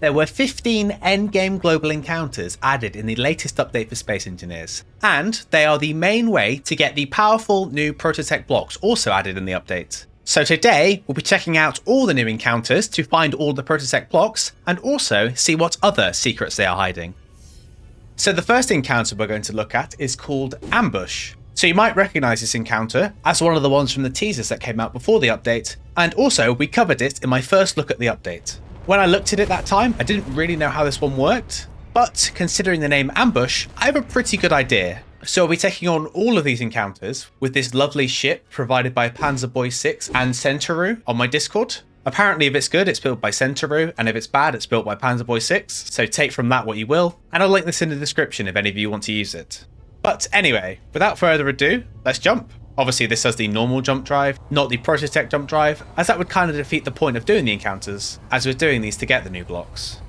There were 15 endgame global encounters added in the latest update for Space Engineers, and they are the main way to get the powerful new Prototech Blocks also added in the update. So today, we'll be checking out all the new encounters to find all the Prototech Blocks, and also see what other secrets they are hiding. So the first encounter we're going to look at is called Ambush. So you might recognise this encounter as one of the ones from the teasers that came out before the update, and also we covered it in my first look at the update. When I looked at it that time, I didn't really know how this one worked, but considering the name Ambush, I have a pretty good idea. So we'll be taking on all of these encounters with this lovely ship provided by Panzerboy 6 and Centauru on my Discord. Apparently if it's good, it's built by Centauru, and if it's bad, it's built by Panzerboy 6, so take from that what you will, and I'll link this in the description if any of you want to use it. But anyway, without further ado, let's jump. Obviously this has the normal jump drive, not the Prototech jump drive, as that would kind of defeat the point of doing the encounters, as we're doing these to get the new blocks.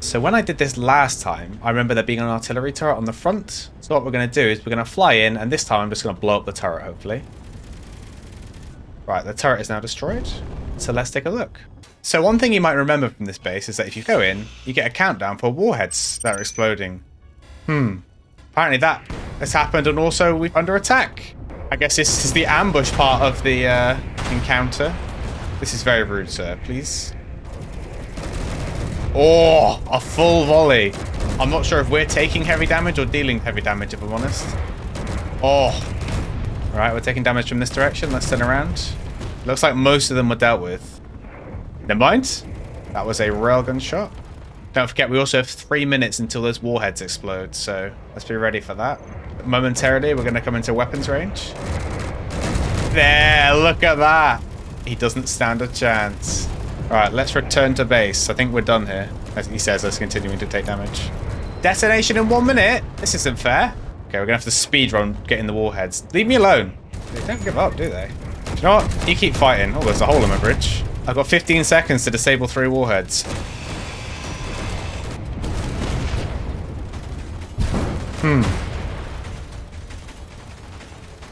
So when I did this last time, I remember there being an artillery turret on the front. So what we're going to do is we're going to fly in, and this time I'm just going to blow up the turret, hopefully. Right, the turret is now destroyed. So let's take a look. So one thing you might remember from this base is that if you go in, you get a countdown for warheads that are exploding. Apparently that has happened, and also we're under attack. I guess this is the ambush part of the encounter. This is very rude, sir. Please. Oh, a full volley. I'm not sure if we're taking heavy damage or dealing heavy damage, if I'm honest. Oh. Alright, we're taking damage from this direction. Let's turn around. Looks like most of them were dealt with. Never mind. That was a railgun shot. Don't forget, we also have 3 minutes until those warheads explode, so let's be ready for that. Momentarily, we're going to come into weapons range. There, look at that. He doesn't stand a chance. Alright, let's return to base. I think we're done here, as he says, us continuing to take damage. Detonation in 1 minute? This isn't fair. Okay, we're going to have to speedrun getting the warheads. Leave me alone. They don't give up, do they? Do you know what? You keep fighting. Oh, there's a hole in my bridge. I've got 15 seconds to disable 3 warheads.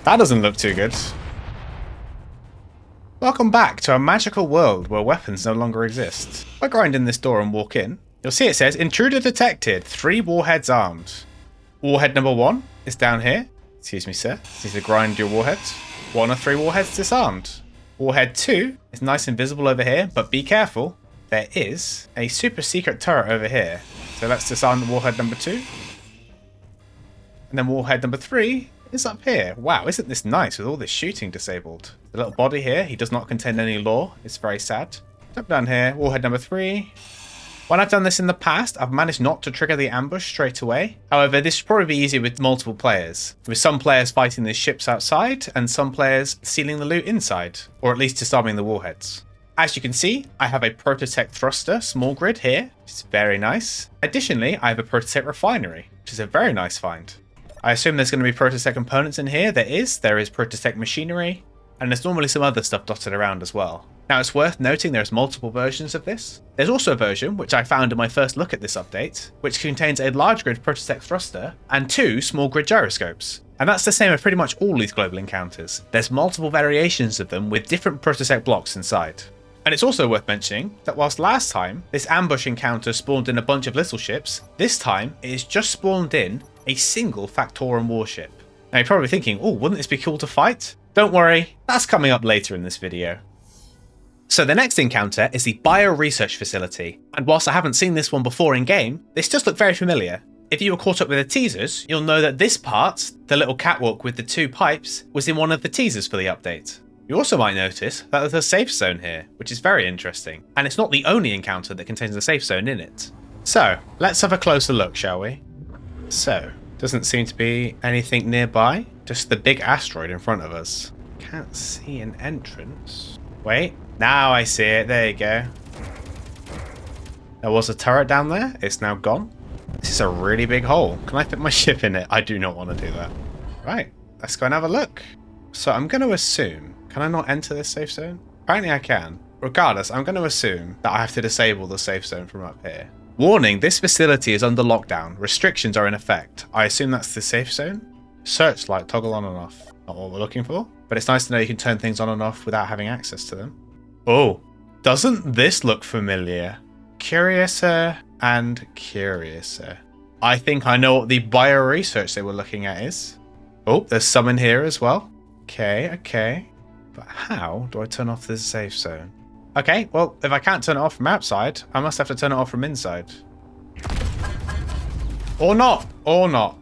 That doesn't look too good. Welcome back to a magical world where weapons no longer exist. If I grind in this door and walk in, you'll see it says intruder detected, 3 warheads armed. Warhead number 1 is down here. Excuse me, sir. You need to grind your warheads. 1 of 3 warheads disarmed. Warhead 2 is nice and visible over here, but be careful. There is a super secret turret over here. So let's disarm the warhead number 2. And then warhead number 3 is up here. Wow, isn't this nice with all this shooting disabled? The little body here, he does not contain any lore. It's very sad. Jump down here, warhead number 3. When I've done this in the past, I've managed not to trigger the ambush straight away. However, this should probably be easier with multiple players, with some players fighting the ships outside and some players stealing the loot inside, or at least disarming the warheads. As you can see, I have a Prototech thruster small grid here, which is very nice. Additionally, I have a Prototech refinery, which is a very nice find. I assume there's going to be Prototech components in here. There is Prototech machinery, and there's normally some other stuff dotted around as well. Now it's worth noting there's multiple versions of this. There's also a version, which I found in my first look at this update, which contains a large grid Prototech thruster and 2 small grid gyroscopes. And that's the same with pretty much all these global encounters. There's multiple variations of them with different Prototech blocks inside. And it's also worth mentioning that whilst last time this ambush encounter spawned in a bunch of little ships, this time it is just spawned in a single Factorum warship. Now you're probably thinking, oh, wouldn't this be cool to fight? Don't worry, that's coming up later in this video. So the next encounter is the Bio-Research Facility, and whilst I haven't seen this one before in game, this does look very familiar. If you were caught up with the teasers, you'll know that this part, the little catwalk with the 2 pipes, was in one of the teasers for the update. You also might notice that there's a safe zone here, which is very interesting, and it's not the only encounter that contains a safe zone in it. So, let's have a closer look, shall we? So, doesn't seem to be anything nearby, just the big asteroid in front of us. Can't see an entrance. Wait, now I see it, there you go. There was a turret down there, it's now gone. This is a really big hole. Can I fit my ship in it? I do not want to do that. Right, let's go and have a look. So I'm going to assume, can I not enter this safe zone? Apparently I can. Regardless, I'm going to assume that I have to disable the safe zone from up here. Warning, this facility is under lockdown. Restrictions are in effect. I assume that's the safe zone. Searchlight toggle on and off. Not what we're looking for, but it's nice to know you can turn things on and off without having access to them. Oh, doesn't this look familiar? curiouser and curiouser. I think I know what the bio-research they were looking at is. Oh, there's some in here as well. Okay, okay. But how do I turn off this safe zone? Okay, well, if I can't turn it off from outside, I must have to turn it off from inside. Or not, or not.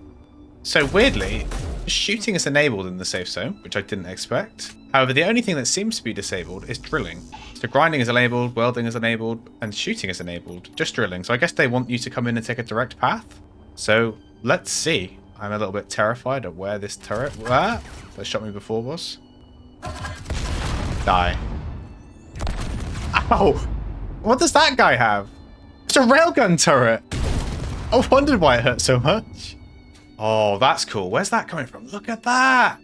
So weirdly, shooting is enabled in the safe zone, which I didn't expect. However, the only thing that seems to be disabled is drilling. So grinding is enabled, welding is enabled, and shooting is enabled. Just drilling. So I guess they want you to come in and take a direct path. So let's see. I'm a little bit terrified of where this turret that shot me before was. Die. Ow! What does that guy have? It's a railgun turret! I wondered why it hurt so much. Oh, that's cool. Where's that coming from? Look at that!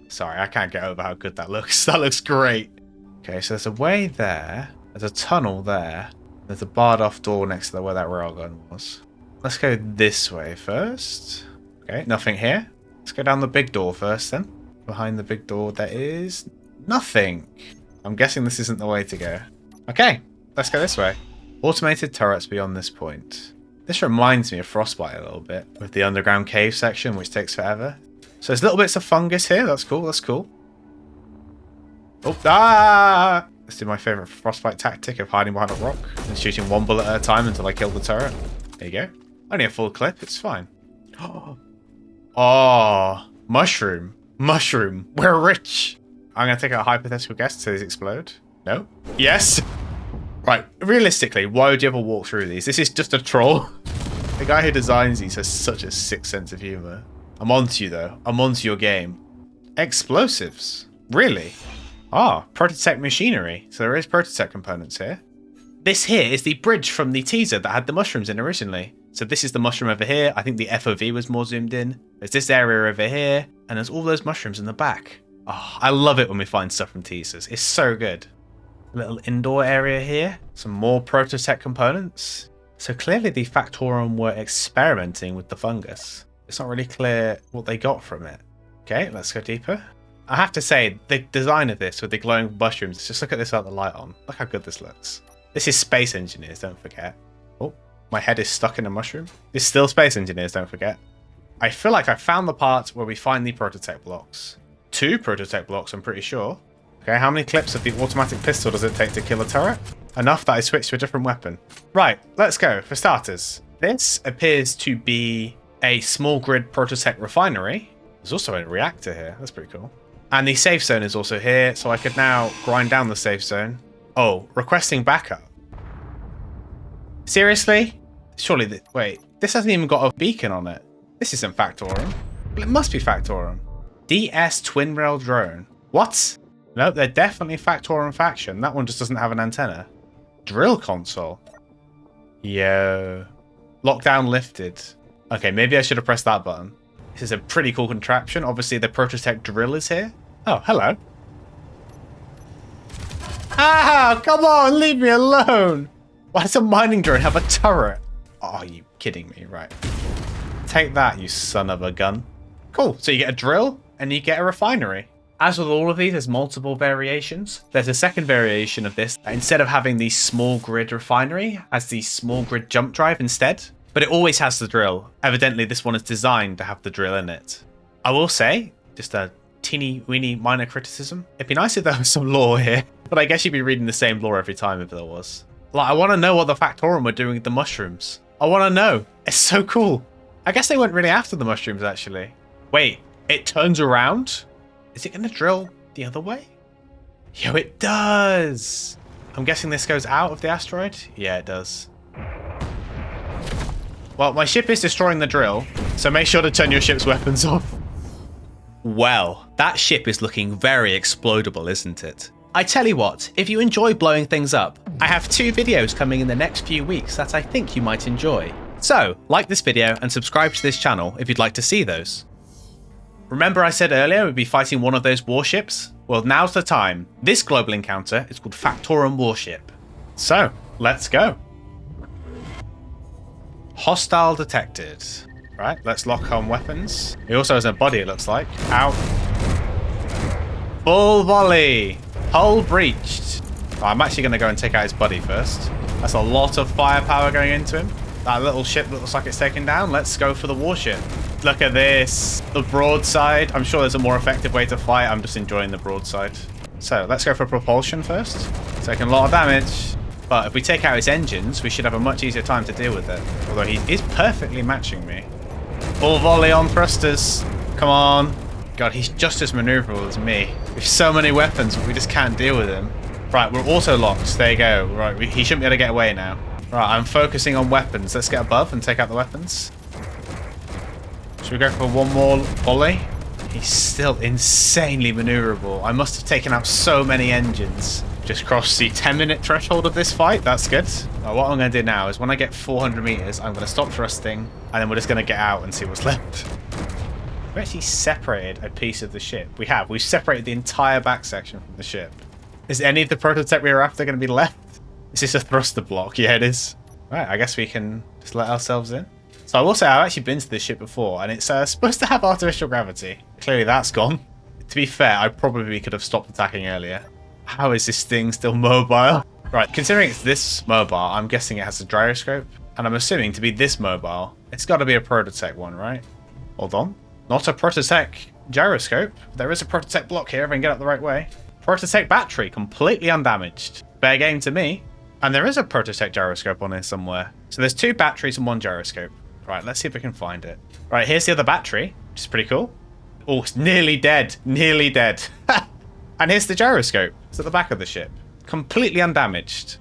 Sorry, I can't get over how good that looks. That looks great. Okay, so there's a way there. There's a tunnel there. There's a barred off door next to where that railgun was. Let's go this way first. Okay, nothing here. Let's go down the big door first then. Behind the big door there is nothing. I'm guessing this isn't the way to go. Okay, let's go this way. Automated turrets beyond this point. This reminds me of Frostbite a little bit with the underground cave section, which takes forever. So there's little bits of fungus here. That's cool. That's cool. Oh, ah! Let's do my favorite Frostbite tactic of hiding behind a rock and shooting one bullet at a time until I kill the turret. There you go. Only a full clip. It's fine. Oh, mushroom. Mushroom. We're rich. I'm going to take a hypothetical guess until these explode. No? Yes? Right. Realistically, why would you ever walk through these? This is just a troll. The guy who designs these has such a sick sense of humor. I'm onto you, though. I'm onto your game. Explosives. Really? Ah, Prototech machinery. So there is Prototech components here. This here is the bridge from the teaser that had the mushrooms in originally. So this is the mushroom over here. I think the FOV was more zoomed in. There's this area over here. And there's all those mushrooms in the back. Oh, I love it when we find stuff from teasers. It's so good. A little indoor area here. Some more Prototech components. So clearly the Factorum were experimenting with the fungus. It's not really clear what they got from it. Okay, let's go deeper. I have to say, the design of this with the glowing mushrooms, just look at this without the light on. Look how good this looks. This is Space Engineers, don't forget. Oh, my head is stuck in a mushroom. It's still Space Engineers, don't forget. I feel like I found the part where we find the Prototech blocks. 2 Prototech blocks, I'm pretty sure. Okay, how many clips of the automatic pistol does it take to kill a turret? Enough that I switched to a different weapon. Right, let's go. For starters, this appears to be a small grid Prototech refinery. There's also a reactor here. That's pretty cool. And the safe zone is also here, so I could now grind down the safe zone. Oh, requesting backup. Seriously? Surely, wait, this hasn't even got a beacon on it. This isn't Factorum. Well, it must be Factorum. DS Twin Rail Drone. What? Nope, they're definitely Factorum faction. That one just doesn't have an antenna. Drill console. Yo. Lockdown lifted. Okay, maybe I should have pressed that button. This is a pretty cool contraption. Obviously, the Prototech drill is here. Oh, hello. Ah, come on, leave me alone. Why does a mining drone have a turret? Oh, are you kidding me? Right. Take that, you son of a gun. Cool, so you get a drill and you get a refinery. As with all of these, there's multiple variations. There's a second variation of this. Instead of having the small grid refinery, has the small grid jump drive instead. But it always has the drill. Evidently, this one is designed to have the drill in it. I will say, just a teeny weeny minor criticism. It'd be nice if there was some lore here, but I guess you'd be reading the same lore every time if there was. Like, I want to know what the Factorum were doing with the mushrooms. I want to know. It's so cool. I guess they weren't really after the mushrooms, actually. Wait, it turns around? Is it going to drill the other way? Yo, it does. I'm guessing this goes out of the asteroid? Yeah, it does. Well, my ship is destroying the drill, so make sure to turn your ship's weapons off. Well, that ship is looking very explodable, isn't it? I tell you what, if you enjoy blowing things up, I have 2 videos coming in the next few weeks that I think you might enjoy. So, like this video and subscribe to this channel if you'd like to see those. Remember I said earlier we'd be fighting one of those warships? Well, now's the time. This global encounter is called Factorum Warship. So, let's go. Hostile detected. Right, let's lock on weapons. He also has a body, it looks like. Ow. Full volley. Hull breached. Oh, I'm actually going to go and take out his body first. That's a lot of firepower going into him. That little ship looks like it's taken down. Let's go for the warship. Look at this. The broadside. I'm sure there's a more effective way to fight. I'm just enjoying the broadside. So let's go for propulsion first. Taking a lot of damage. But if we take out his engines, we should have a much easier time to deal with it. Although he is perfectly matching me. Full volley on thrusters. Come on. God, he's just as maneuverable as me. We have so many weapons, but we just can't deal with him. Right, we're auto-locked. There you go. Right, he shouldn't be able to get away now. Right, I'm focusing on weapons. Let's get above and take out the weapons. Should we go for one more volley? He's still insanely maneuverable. I must have taken out so many engines. Just crossed the 10-minute threshold of this fight. That's good. Right, what I'm going to do now is when I get 400 meters, I'm going to stop thrusting, and then we're just going to get out and see what's left. We've actually separated a piece of the ship. We have. We've separated the entire back section from the ship. Is any of the Prototech we were after going to be left? Is this a thruster block? Yeah, it is. Right, I guess we can just let ourselves in. So I will say I've actually been to this ship before, and it's supposed to have artificial gravity. Clearly that's gone. To be fair, I probably could have stopped attacking earlier. How is this thing still mobile? Right, considering it's this mobile, I'm guessing it has a gyroscope. And I'm assuming to be this mobile, it's got to be a Prototech one, right? Hold on. Not a Prototech gyroscope. There is a Prototech block here if I can get it the right way. Prototech battery, completely undamaged. Fair game to me. And there is a Prototech gyroscope on here somewhere. So there's 2 batteries and 1 gyroscope. Right, let's see if we can find it. Right, here's the other battery, which is pretty cool. Oh, it's nearly dead. Nearly dead. And here's the gyroscope. It's at the back of the ship. Completely undamaged.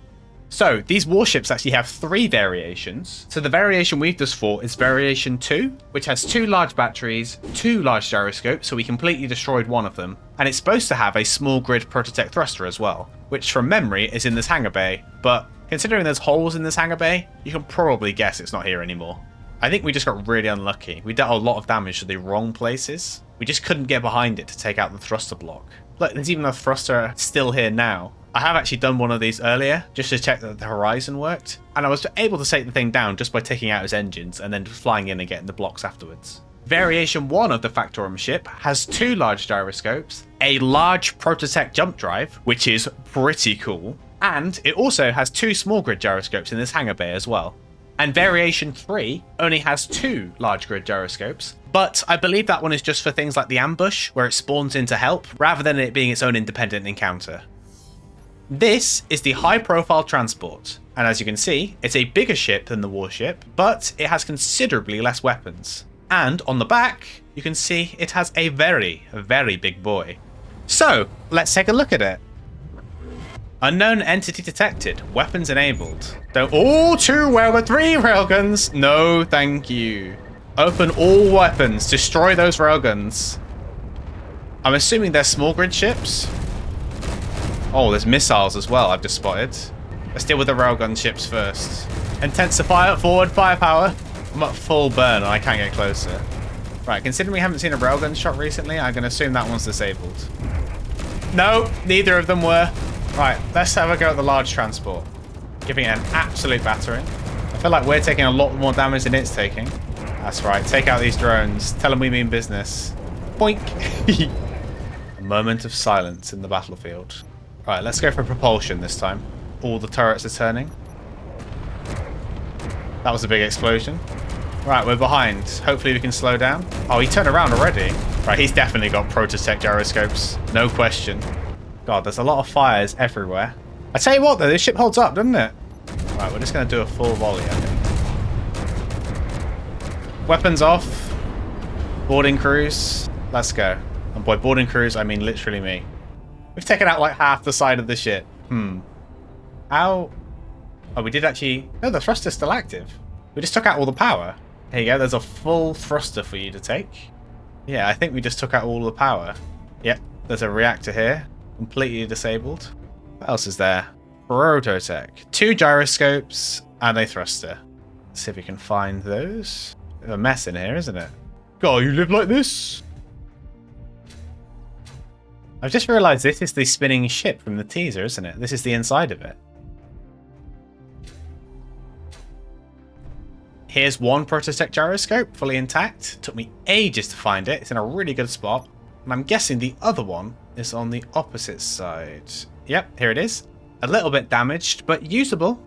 So, these warships actually have 3 variations. So the variation we've just fought is variation 2, which has 2 large batteries, 2 large gyroscopes, so we completely destroyed one of them. And it's supposed to have a small grid Prototech thruster as well, which from memory is in this hangar bay. But considering there's holes in this hangar bay, you can probably guess it's not here anymore. I think we just got really unlucky. We dealt a lot of damage to the wrong places. We just couldn't get behind it to take out the thruster block. Look, there's even a thruster still here now. I have actually done one of these earlier, just to check that the horizon worked. And I was able to take the thing down just by taking out its engines and then flying in and getting the blocks afterwards. Variation 1 of the Factorum ship has 2 large gyroscopes, a large Prototech jump drive, which is pretty cool, and it also has 2 small grid gyroscopes in this hangar bay as well. And Variation 3 only has 2 large grid gyroscopes, but I believe that one is just for things like the ambush, where it spawns in to help, rather than it being its own independent encounter. This is the high-profile transport, and as you can see, it's a bigger ship than the warship, but it has considerably less weapons. And on the back, you can see it has a very, very big boy. So, let's take a look at it. Unknown entity detected. Weapons enabled. Don't. Oh, 2 where were 3 railguns? No, thank you. Open all weapons. Destroy those railguns. I'm assuming they're small grid ships. Oh, there's missiles as well. I've just spotted. Let's deal with the railgun ships first. Intensify it. Forward firepower. I'm at full burn and I can't get closer. Right, considering we haven't seen a railgun shot recently, I'm going to assume that one's disabled. No, neither of them were. Right, let's have a go at the large transport. Giving it an absolute battering. I feel like we're taking a lot more damage than it's taking. That's right, take out these drones. Tell them we mean business. Boink! A moment of silence in the battlefield. Right, let's go for propulsion this time. All the turrets are turning. That was a big explosion. Right, we're behind. Hopefully we can slow down. Oh, he turned around already. Right, he's definitely got Prototech gyroscopes. No question. God, there's a lot of fires everywhere. I tell you what, though, this ship holds up, doesn't it? Right, we're just going to do a full volley, I think. Weapons off. Boarding crews. Let's go. And by boarding crews, I mean literally me. We've taken out like half the side of the ship. How? Oh, we did actually... No, the thruster's still active. We just took out all the power. Here you go, there's a full thruster for you to take. Yeah, I think we just took out all the power. Yep, there's a reactor here. Completely disabled. What else is there? Prototech. 2 gyroscopes and a thruster. Let's see if we can find those. Bit of a mess in here, isn't it? God, you live like this? I've just realised this is the spinning ship from the teaser, isn't it? This is the inside of it. Here's one Prototech gyroscope, fully intact. Took me ages to find it. It's in a really good spot. And I'm guessing the other one is on the opposite side. Yep, here it is. A little bit damaged, but usable.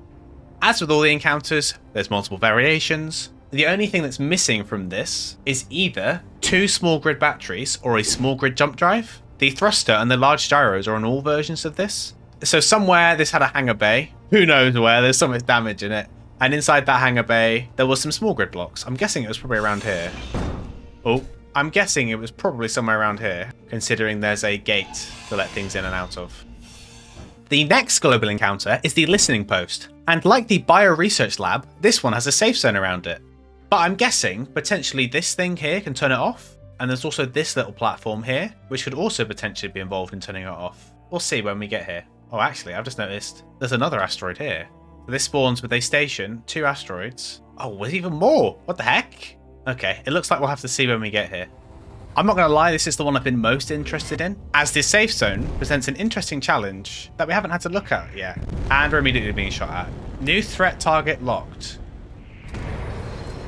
As with all the encounters, there's multiple variations. The only thing that's missing from this is either 2 small grid batteries or a small grid jump drive. The thruster and the large gyros are on all versions of this. So somewhere this had a hangar bay. Who knows where, there's so much damage in it. And inside that hangar bay, there was some small grid blocks. I'm guessing it was probably around here. Oh, I'm guessing it was probably somewhere around here, considering there's a gate to let things in and out of. The next global encounter is the listening post. And like the bio-research lab, this one has a safe zone around it. But I'm guessing potentially this thing here can turn it off. And there's also this little platform here, which could also potentially be involved in turning it off. We'll see when we get here. Oh, actually, I've just noticed there's another asteroid here. This spawns with a station, 2 asteroids. Oh, there's even more. What the heck? Okay, it looks like we'll have to see when we get here. I'm not going to lie, this is the one I've been most interested in, as this safe zone presents an interesting challenge that we haven't had to look at yet. And we're immediately being shot at. New threat target locked.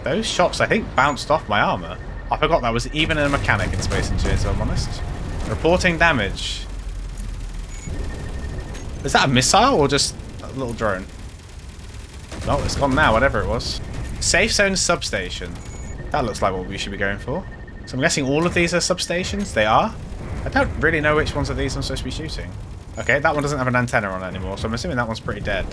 Those shots, I think, bounced off my armor. I forgot that was even a mechanic in Space Engineers, if I'm honest. Reporting damage. Is that a missile or just a little drone? No, it's gone now, whatever it was. Safe zone substation. That looks like what we should be going for. So I'm guessing all of these are substations? They are? I don't really know which ones of these I'm supposed to be shooting. Okay, that one doesn't have an antenna on it anymore, so I'm assuming that one's pretty dead.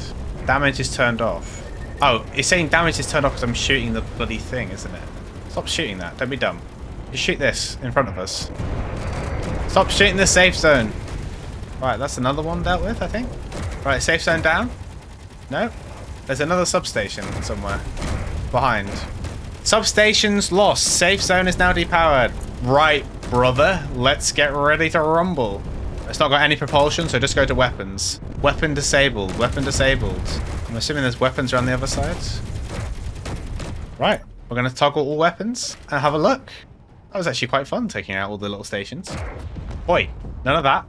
Damage is turned off. Oh, it's saying damage is turned off because I'm shooting the bloody thing, isn't it? Stop shooting that. Don't be dumb. Just shoot this in front of us. Stop shooting the safe zone. Right, that's another one dealt with, I think. Right, safe zone down. No. There's another substation somewhere. Behind. Substation's lost. Safe zone is now depowered. Right, brother. Let's get ready to rumble. It's not got any propulsion, so just go to weapons. Weapon disabled. Weapon disabled. I'm assuming there's weapons around the other side. Right. We're going to toggle all weapons and have a look. That was actually quite fun, taking out all the little stations. Oi, none of that.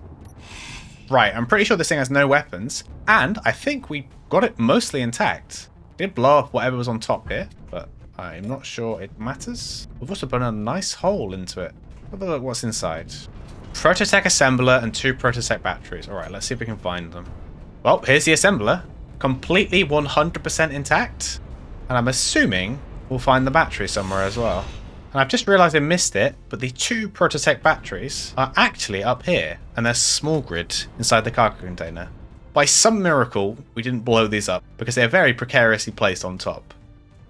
Right, I'm pretty sure this thing has no weapons. And I think we got it mostly intact. Did blow up whatever was on top here, but I'm not sure it matters. We've also put a nice hole into it. Have a look what's inside. Prototech assembler and 2 Prototech batteries. Alright, let's see if we can find them. Well, here's the assembler. Completely 100% intact. And I'm assuming we'll find the battery somewhere as well. And I've just realised I missed it, but the 2 Prototech batteries are actually up here, and they're small grid inside the cargo container. By some miracle, we didn't blow these up, because they're very precariously placed on top.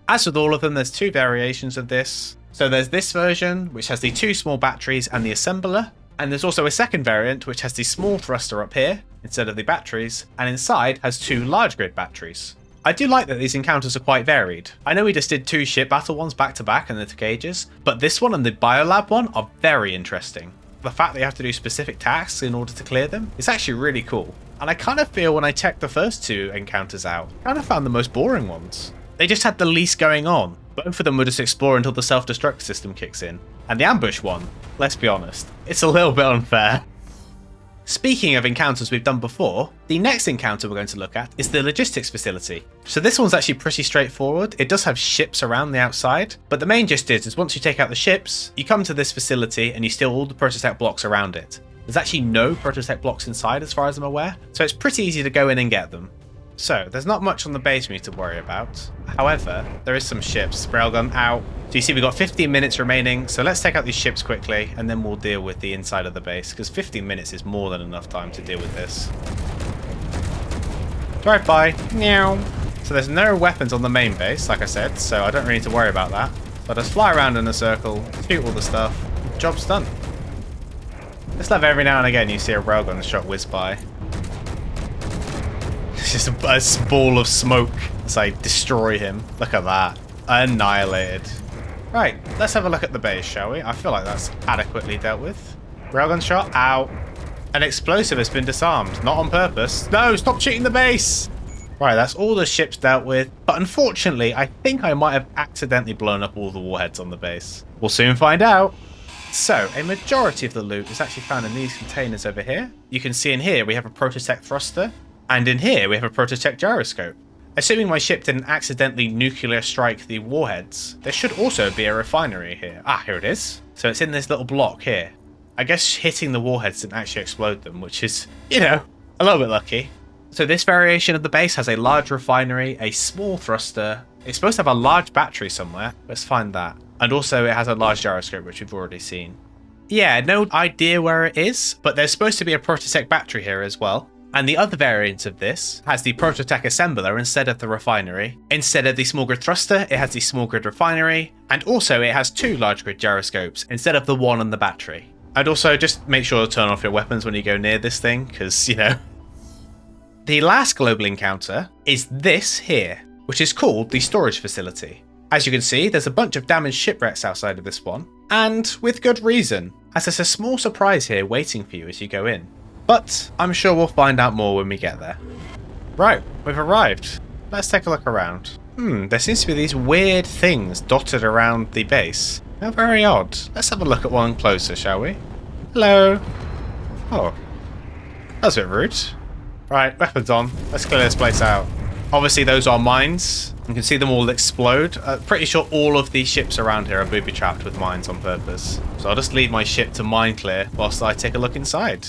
As with all of them, there's 2 variations of this. So there's this version, which has the 2 small batteries and the assembler, and there's also a second variant, which has the small thruster up here, instead of the batteries, and inside has 2 large grid batteries. I do like that these encounters are quite varied. I know we just did 2 ship battle ones back to back and they took ages, but this one and the biolab one are very interesting. The fact that you have to do specific tasks in order to clear them is actually really cool. And I kind of feel when I checked the first 2 encounters out, I kind of found the most boring ones. They just had the least going on. Both of them were just explore until the self-destruct system kicks in. And the ambush one, let's be honest, it's a little bit unfair. Speaking of encounters we've done before, the next encounter we're going to look at is the logistics facility. So this one's actually pretty straightforward. It does have ships around the outside, but the main gist is once you take out the ships, you come to this facility and you steal all the Prototech blocks around it. There's actually no Prototech blocks inside as far as I'm aware, so it's pretty easy to go in and get them. So there's not much on the base for me to worry about. However, there is some ships. Railgun out. So you see we've got 15 minutes remaining, so let's take out these ships quickly and then we'll deal with the inside of the base, because 15 minutes is more than enough time to deal with this. Drive by. Meow. So there's no weapons on the main base, like I said, so I don't really need to worry about that. So I just fly around in a circle, shoot all the stuff, job's done. Just love every now and again you see a railgun shot whiz by. It's just a ball of smoke as I destroy him. Look at that. Annihilated. Right, let's have a look at the base, shall we? I feel like that's adequately dealt with. Railgun shot. Ow. An explosive has been disarmed. Not on purpose. No, stop shooting the base! Right, that's all the ships dealt with. But unfortunately, I think I might have accidentally blown up all the warheads on the base. We'll soon find out. So, a majority of the loot is actually found in these containers over here. You can see in here we have a Prototech thruster. And in here we have a Prototech gyroscope. Assuming my ship didn't accidentally nuclear strike the warheads, there should also be a refinery here. Ah, here it is. So it's in this little block here. I guess hitting the warheads didn't actually explode them, which is, you know, a little bit lucky. So this variation of the base has a large refinery, a small thruster. It's supposed to have a large battery somewhere. Let's find that. And also it has a large gyroscope, which we've already seen. Yeah, no idea where it is, but there's supposed to be a Prototech battery here as well. And the other variant of this has the Prototech assembler instead of the refinery. Instead of the small grid thruster, it has the small grid refinery. And also it has 2 large grid gyroscopes instead of the one on the battery. And also just make sure to turn off your weapons when you go near this thing, because, you know. The last global encounter is this here, which is called the storage facility. As you can see, there's a bunch of damaged shipwrecks outside of this one, and with good reason, as there's a small surprise here waiting for you as you go in. But I'm sure we'll find out more when we get there. Right, we've arrived. Let's take a look around. There seems to be these weird things dotted around the base. They're very odd. Let's have a look at one closer, shall we? Hello. Oh, that's a bit rude. Right, weapons on. Let's clear this place out. Obviously those are mines. You can see them all explode. Pretty sure all of these ships around here are booby-trapped with mines on purpose. So I'll just leave my ship to mine clear whilst I take a look inside.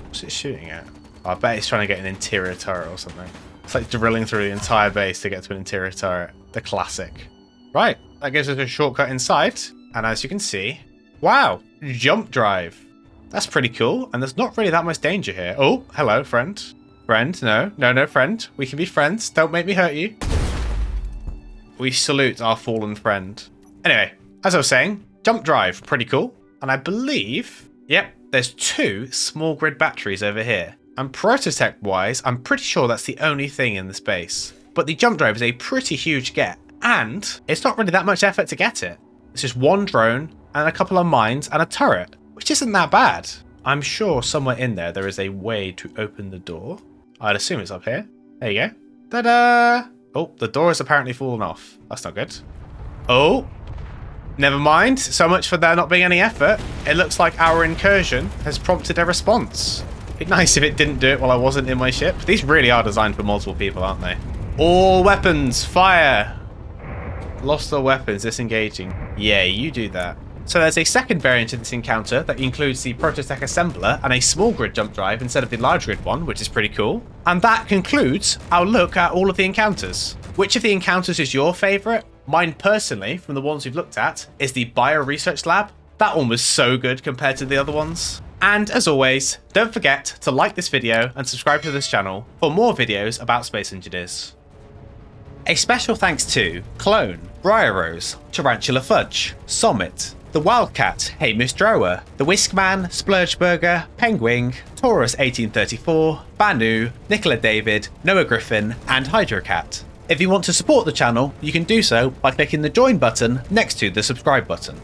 What's it shooting at? Oh, I bet it's trying to get an interior turret or something. It's like drilling through the entire base to get to an interior turret. The classic. Right, that gives us a shortcut inside. And as you can see, wow, jump drive. That's pretty cool. And there's not really that much danger here. Oh, hello, friend. Friend, no, friend. We can be friends. Don't make me hurt you. We salute our fallen friend. Anyway, as I was saying, jump drive, pretty cool. And I believe, yep, there's 2 small grid batteries over here. And Prototech-wise, I'm pretty sure that's the only thing in the space. But the jump drive is a pretty huge get. And it's not really that much effort to get it. It's just 1 drone and a couple of mines and a turret, which isn't that bad. I'm sure somewhere in there is a way to open the door. I'd assume it's up here. There you go. Ta-da! Oh, the door has apparently fallen off. That's not good. Oh, never mind. So much for there not being any effort. It looks like our incursion has prompted a response. It'd be nice if it didn't do it while I wasn't in my ship. These really are designed for multiple people, aren't they? All weapons, fire! Lost all weapons, disengaging. Yeah, you do that. So there's a second variant of this encounter that includes the Prototech assembler and a small grid jump drive instead of the large grid one, which is pretty cool. And that concludes our look at all of the encounters. Which of the encounters is your favourite? Mine personally, from the ones we've looked at, is the Bio Research Lab. That one was so good compared to the other ones. And as always, don't forget to like this video and subscribe to this channel for more videos about Space Engineers. A special thanks to Clone, Briar Rose, Tarantula Fudge, Summit, The Wildcat, Hamish Drower, The Whiskman, Splurgeburger, Penguin, Taurus 1834, Banu, Nicola David, Noah Griffin, and Hydrocat. If you want to support the channel, you can do so by clicking the join button next to the subscribe button.